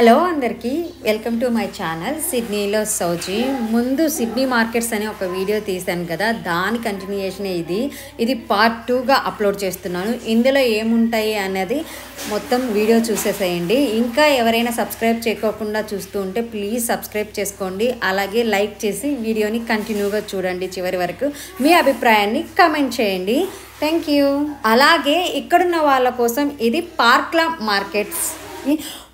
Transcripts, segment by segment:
Hello అందరికీ welcome to my channel సిడ్నీలో సౌజీ. ముందు సిడ్నీ మార్కెట్స్ అనే ఒక వీడియో తీశాను కదా, దాని కంటిన్యూయేషన్ ఇది పార్ట్ 2గా అప్లోడ్ చేస్తున్నాను. ఇందులో ఏముంటాయి అనేది మొత్తం వీడియో చూసేసేయండి. ఇంకా ఎవరైనా సబ్స్క్రైబ్ చేయకోకుండా చూస్తూ ఉంటే ప్లీజ్ సబ్స్క్రైబ్ చేసుకోండి. అలాగే లైక్ చేసి వీడియోని కంటిన్యూగా చూడండి చివరి వరకు. మీ అభిప్రాయాన్ని కమెంట్ చేయండి. Thank you. అలాగే ఇక్కడున్న వాళ్ళ కోసం ఇది పార్క్లా మార్కెట్స్.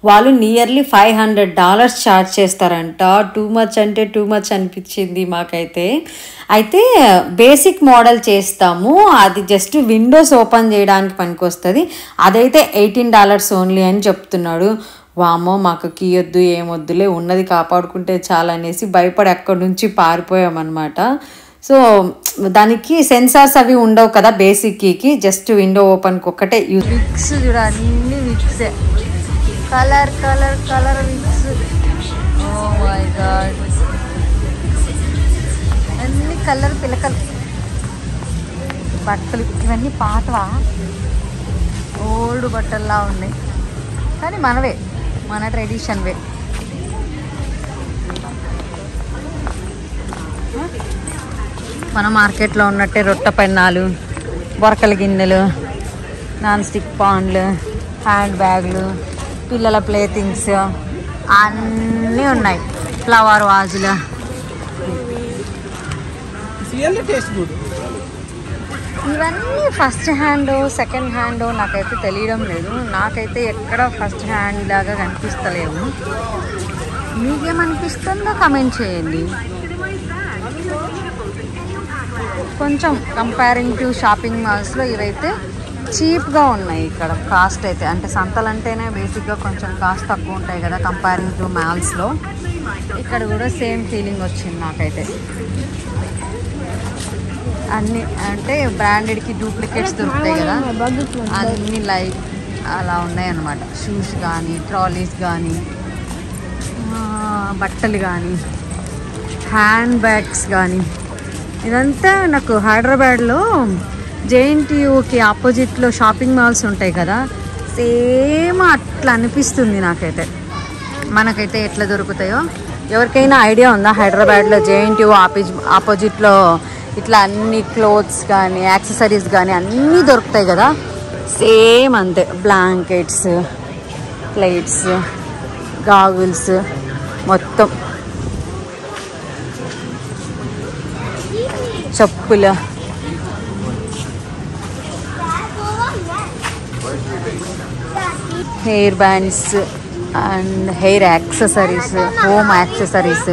వాళ్ళు నియర్లీ $500 ఛార్జ్ చేస్తారంట. టూ మచ్ అంటే టూ మచ్ అనిపించింది మాకైతే. అయితే బేసిక్ మోడల్ చేస్తాము, అది జస్ట్ విండోస్ ఓపెన్ చేయడానికి పనికొస్తుంది. అదైతే $18 ఓన్లీ అని చెప్తున్నాడు. వామో మాకు కీయొద్దు ఏమొద్దులే, ఉన్నది కాపాడుకుంటే చాలా అనేసి భయపడి అక్కడి నుంచి పారిపోయామన్నమాట. సో దానికి సెన్సార్స్ అవి ఉండవు కదా బేసిక్ కీకి, జస్ట్ విండో ఓపెన్కి ఒక్కటే యూజ్. విక్స్ చూడ, అన్ని విక్సే, colour colour colour wigs. Oh my God, అన్ని కలర్ పిలకలు. బట్టలు ఇవన్నీ పాతవా, ఓల్డ్ బట్టల్లా ఉన్నాయి కానీ మనవే, మన ట్రెడిషన్వే. మన మార్కెట్లో ఉన్నట్టే రొట్టె పెన్నాలు, బొరకల గిన్నెలు, నాన్ స్టిక్ పాన్లు, హ్యాండ్ బ్యాగులు, పిల్లల ప్లే థింగ్స్ అన్నీ ఉన్నాయి. ఫ్లవర్ వాజులు, ఇవన్నీ ఫస్ట్ హ్యాండ్ సెకండ్ హ్యాండ్ నాకైతే తెలియడం లేదు. నాకైతే ఎక్కడ ఫస్ట్ హ్యాండ్ లాగా కనిపిస్తలేవు. మీకేమనిపిస్తుందో కమెంట్ చేయండి. కొంచెం కంపేరింగ్ టు షాపింగ్ మాల్స్లో ఇవైతే చీప్గా ఉన్నాయి. ఇక్కడ కాస్ట్ అయితే, అంటే సంతలంటేనే బేసిక్గా కొంచెం కాస్ట్ తక్కువ ఉంటాయి కదా కంపేరింగ్ టు మాల్స్లో. ఇక్కడ కూడా సేమ్ ఫీలింగ్ వచ్చింది నాకైతే. అన్నీ అంటే బ్రాండెడ్కి డూప్లికేట్స్ దొరుకుతాయి కదా, అన్నీ లైక్ అలా ఉన్నాయి అన్నమాట. షూస్ కానీ, ట్రాలీస్ కానీ, బట్టలు కానీ, హ్యాండ్ బ్యాగ్స్ కానీ. ఇదంతా నాకు హైదరాబాద్లో జేఎన్టీయూకి ఆపోజిట్లో షాపింగ్ మాల్స్ ఉంటాయి కదా, సేమ్ అట్లా అనిపిస్తుంది నాకైతే. మనకైతే ఎట్లా దొరుకుతాయో ఎవరికైనా ఐడియా ఉందా? హైదరాబాద్లో జేఎన్టీయూ ఆపోజిట్లో ఇట్లా అన్ని క్లోత్స్ కానీ యాక్సెసరీస్ కానీ అన్నీ దొరుకుతాయి కదా, సేమ్ అంతే. బ్లాంకెట్స్, ప్లేట్స్, గాగుల్స్, మొత్తం చెప్పులు, hair bands and hair accessories, home accessories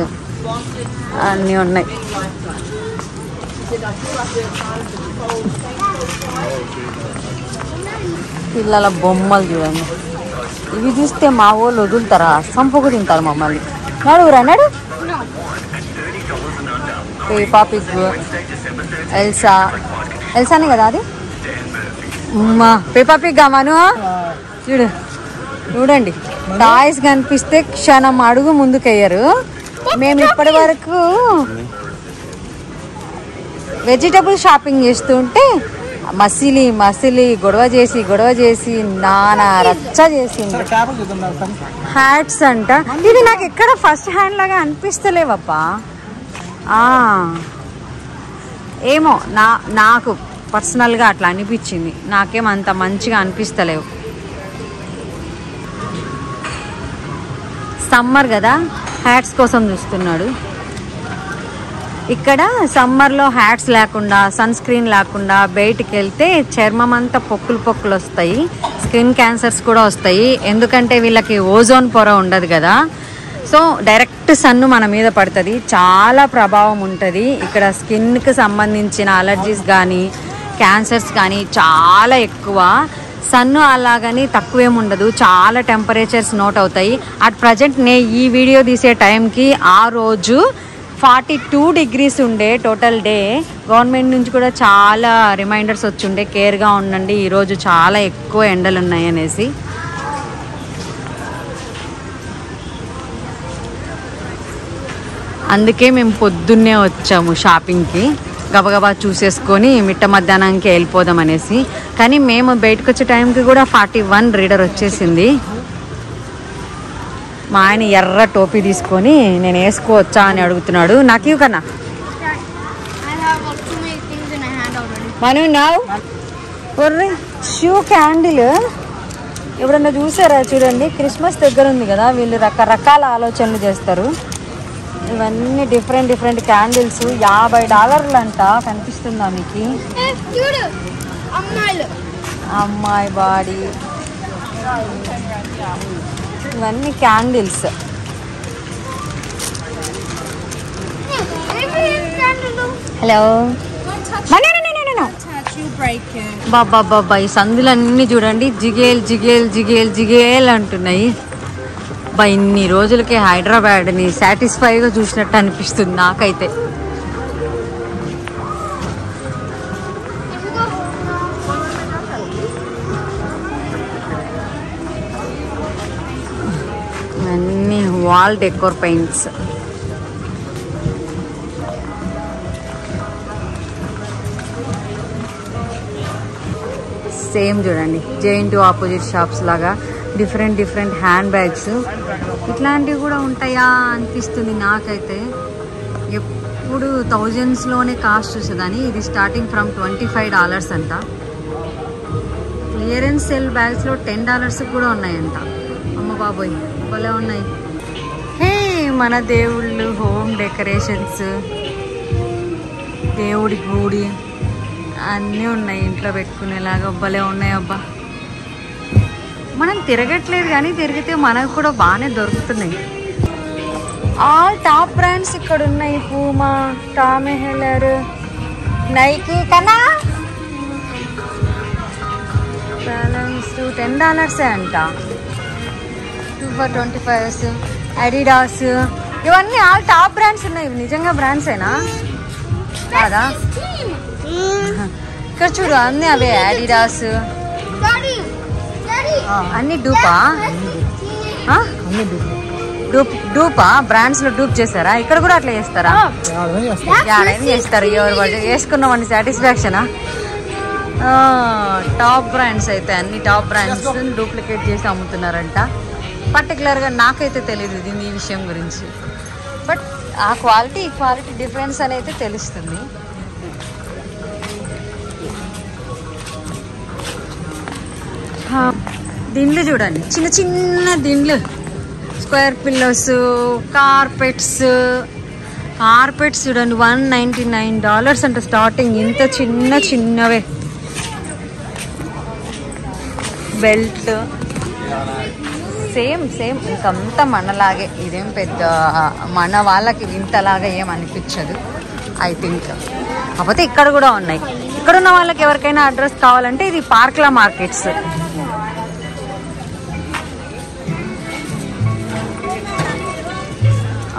అన్నీ ఉన్నాయి. పిల్లల బొమ్మలు చూడండి, ఇవి చూస్తే మా వాళ్ళు వదులుతారా, సంపుకు తింటారు మమ్మల్ని. నడుగురా నడు. పేపా పిగ్, ఎల్సానే కదా అది. అమ్మా పేపా పిగ్ అమ్మాను చూడండి. టాయ్స్ కనిపిస్తే క్షణం అడుగు ముందుకెయ్యరు. మేము ఇప్పటి వరకు వెజిటబుల్ షాపింగ్ చేస్తుంటే మసిలి గొడవ చేసి నానా రచ్చ చేసింది. హ్యాట్స్ అంట, ఇది నాకు ఎక్కడ ఫస్ట్ హ్యాండ్ లాగా అనిపిస్తలేవప్పా. ఏమో నాకు పర్సనల్గా అట్లా అనిపించింది, నాకేం అంత మంచిగా అనిపిస్తలేవు. సమ్మర్ కదా, హ్యాట్స్ కోసం చూస్తున్నాడు. ఇక్కడ సమ్మర్లో హ్యాట్స్ లేకుండా, సన్ స్క్రీన్ లేకుండా బయటికి వెళ్తే చర్మం అంతా పొక్కులు వస్తాయి, స్కిన్ క్యాన్సర్స్ కూడా వస్తాయి. ఎందుకంటే వీళ్ళకి ఓజోన్ పొర ఉండదు కదా, సో డైరెక్ట్ సన్ను మన మీద పడుతుంది, చాలా ప్రభావం ఉంటుంది. ఇక్కడ స్కిన్కి సంబంధించిన అలర్జీస్ కానీ క్యాన్సర్స్ కానీ చాలా ఎక్కువ. సన్ను అలాగని తక్కువేం ఉండదు, చాలా టెంపరేచర్స్ నోట్ అవుతాయి. అట్ ప్రజెంట్ ఈ వీడియో తీసే టైంకి ఆ రోజు 42 degrees ఉండే టోటల్ డే. గవర్నమెంట్ నుంచి కూడా చాలా రిమైండర్స్ వచ్చుండే, కేర్గా ఉండండి, ఈరోజు చాలా ఎక్కువ ఎండలు ఉన్నాయి అనేసి. అందుకే మేము పొద్దున్నే వచ్చాము షాపింగ్కి, గబగబా చూసేసుకొని మిట్ట మధ్యాహ్నానికి వెళ్ళిపోదాం అనేసి. కానీ మేము బయటకు వచ్చే టైంకి కూడా 41 రీడర్ వచ్చేసింది. మా ఆయన ఎర్ర టోపీ తీసుకొని నేను వేసుకోవచ్చా అని అడుగుతున్నాడు. నాకు ఇవి కన్నా మనం షూ క్యాండిల్ ఎప్పుడన్నా చూసారా చూడండి. క్రిస్మస్ దగ్గర ఉంది కదా, వీళ్ళు రకరకాల ఆలోచనలు చేస్తారు. ఇవన్నీ డిఫరెంట్ డిఫరెంట్ క్యాండిల్స్. $50 అంట. కనిపిస్తుందా మీకు? అమ్మాయి బాడీ ఇవన్నీ క్యాండిల్స్. హలో బాబా ఈ సందులన్నీ చూడండి జిగేల్ జిగేల్ జిగేల్ జిగేల్ అంటున్నాయి. ఇన్ని రోజులకి హైదరాబాద్ని సాటిస్ఫైగా చూసినట్టు అనిపిస్తుంది నాకైతే. అన్నీ వాల్ డెకోర్ పెయింట్స్. సేమ్ చూడండి జైంట్ ఆపోజిట్ షాప్స్ లాగా డిఫరెంట్ డిఫరెంట్ హ్యాండ్ బ్యాగ్స్ ఇట్లాంటివి కూడా ఉంటాయా అనిపిస్తుంది నాకైతే. ఎప్పుడు థౌజండ్స్లోనే కాస్ట్ చూసేదాన్ని. ఇది స్టార్టింగ్ ఫ్రమ్ $25 అంట. క్లియరెన్స్ సేల్ బ్యాగ్స్లో $10 కూడా ఉన్నాయంట. అమ్మ బాబోయ్ భలే ఉన్నాయి. హే మన దేవుళ్ళు హోమ్ డెకరేషన్స్, దేవుడి గుడి అన్నీ ఉన్నాయి ఇంట్లో పెట్టుకునేలాగా. భలే ఉన్నాయి అబ్బా. మనం తిరగట్లేదు కానీ తిరిగితే మనకు కూడా బాగానే దొరుకుతున్నాయి. ఆల్ టాప్ బ్రాండ్స్ ఇక్కడ ఉన్నాయి. పూమా, టామీ హిల్లర్, నైకీ కన్నా బ్యాలెన్స్ $10 అంట. 2 for $25. అడిడాస్ ఇవన్నీ ఆల్ టాప్ బ్రాండ్స్ ఉన్నాయి. ఇవి నిజంగా బ్రాండ్సేనా కాదా? ఇక్కడ చూడు అన్నీ అవే అడిడాస్ అన్ని డూపా? డూపా బ్రాండ్స్ లో డూప్ చేస్తారా? ఇక్కడ కూడా అట్లా చేస్తారా? ఏం చేస్తారు? ఎవరు వేసుకున్నామని సాటిస్ఫాక్షనా? టాప్ బ్రాండ్స్ అయితే అన్ని టాప్ బ్రాండ్స్ డూప్లికేట్ చేసి అమ్ముతున్నారంట. పర్టికులర్గా నాకైతే తెలియదు దీని ఈ విషయం గురించి. బట్ ఆ క్వాలిటీ ఈ క్వాలిటీ డిఫరెన్స్ అనేది తెలుస్తుంది. దిండ్లు చూడండి, చిన్న చిన్న దిండ్లు, స్క్వేర్ పిల్లోస్, కార్పెట్స్ చూడండి $199 అంట స్టార్టింగ్. ఇంత చిన్న చిన్నవే. బెల్ట్ సేమ్ ఇంకంతా మనలాగే. ఇదేం పెద్ద మన వాళ్ళకి ఇంతలాగా ఏం అనిపించదు ఐ థింక్. కాకపోతే ఇక్కడ కూడా ఉన్నాయి. ఇక్కడున్న వాళ్ళకి ఎవరికైనా అడ్రస్ కావాలంటే ఇది పార్క్లా మార్కెట్స్.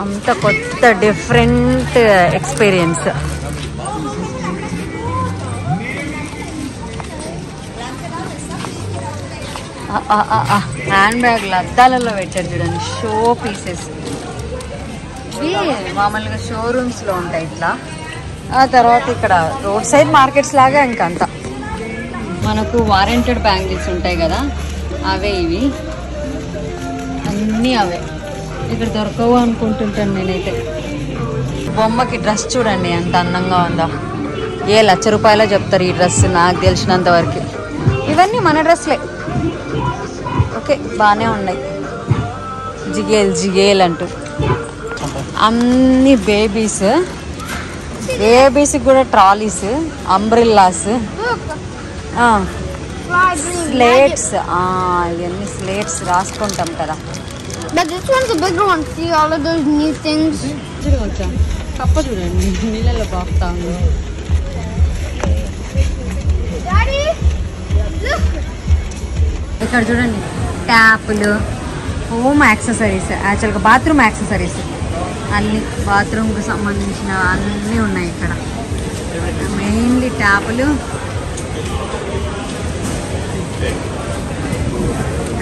అంత కొత్త డిఫరెంట్ ఎక్స్పీరియన్స్. హ్యాండ్ బ్యాగ్లు అద్దాలలో పెట్టారు చూడండి, షో పీసెస్. ఇవి మామూలుగా షోరూమ్స్లో ఉంటాయి ఇట్లా. ఆ తర్వాత ఇక్కడ రోడ్ సైడ్ మార్కెట్స్ లాగా ఇంకంతా మనకు వారంటెడ్ బ్యాంగిల్స్ ఉంటాయి కదా, అవే ఇవి అన్నీ అవే. ఇక్కడ దొరకవు అనుకుంటుంటాను నేనైతే. బొమ్మకి డ్రెస్ చూడండి ఎంత అందంగా ఉందా. $1,00,000 చెప్తారు ఈ డ్రెస్ నాకు తెలిసినంత వరకు. ఇవన్నీ మన డ్రెస్లే. ఓకే బాగానే ఉన్నాయి. జిగేల్ అంటూ అన్ని బేబీస్ కూడా ట్రాలీస్, అంబ్రిల్లాస్, స్లేట్స్. ఇవన్నీ స్లేట్స్ రాసుకుంటాం కదా. But this one's a bigger one. See all of those new things. కప్ప చూడండి నీళ్ళలో బాగుతా ఉంది. Daddy, look. ఇక్కడ చూడండి ట్యాప్లు, హోమ్ యాక్సెసరీస్, యాక్చువల్గా బాత్రూమ్ యాక్సెసరీస్ అన్నీ, బాత్రూమ్కి సంబంధించిన అన్నీ ఉన్నాయి ఇక్కడ. మెయిన్లీ ట్యాపులు,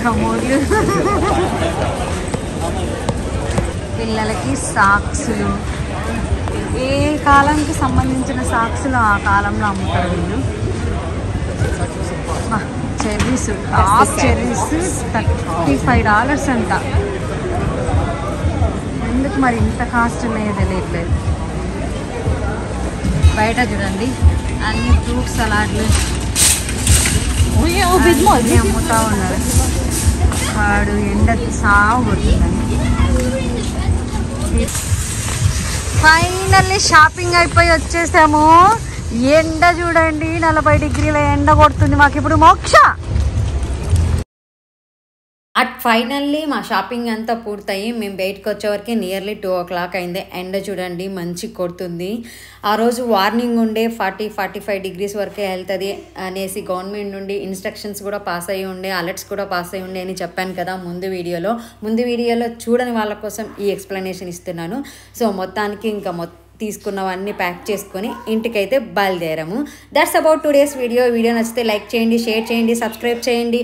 కమోడ్లు, పిల్లలకి సాక్సులు. ఏ కాలానికి సంబంధించిన సాక్సులు ఆ కాలంలో అమ్ముతారు వీళ్ళు. చెర్రీస్, టాప్ చెర్రీస్ $35 అంట. మరి ఇంత కాస్ట్ ఉన్నాయో తెలియట్లేదు. బయట చూడండి అన్ని ఫ్రూట్ సలాడ్లు అన్నీ అమ్ముతా ఉన్నారు. వాడు ఎండ సాగు కొడుతుందని. ఫైనల్లీ షాపింగ్ అయిపోయి వచ్చేసాము. ఎండ చూడండి 40 డిగ్రీల ఎండ కొడుతుంది మాకు ఇప్పుడు. మోక్ష ఫైనల్లీ మా షాపింగ్ అంతా పూర్తయి మేము బయటకు వచ్చేవరకు నియర్లీ 2 o'clock అయింది. ఎండ చూడండి మంచి కొడుతుంది. ఆ రోజు వార్నింగ్ ఉండే 40-45 degrees వరకే వెళ్తుంది అనేసి గవర్నమెంట్ నుండి ఇన్స్ట్రక్షన్స్ కూడా పాస్ అయ్యి ఉండే, అలర్ట్స్ కూడా పాస్ అయ్యి ఉండే అని చెప్పాను కదా ముందు వీడియోలో చూడని వాళ్ళ కోసం ఈ ఎక్స్ప్లెనేషన్ ఇస్తున్నాను. సో మొత్తానికి ఇంకా తీసుకున్నవన్నీ ప్యాక్ చేసుకొని ఇంటికైతే బయలుదేరాము. దట్స్ అబౌట్ టుడేస్ వీడియో నచ్చితే లైక్ చేయండి, షేర్ చేయండి, సబ్స్క్రైబ్ చేయండి.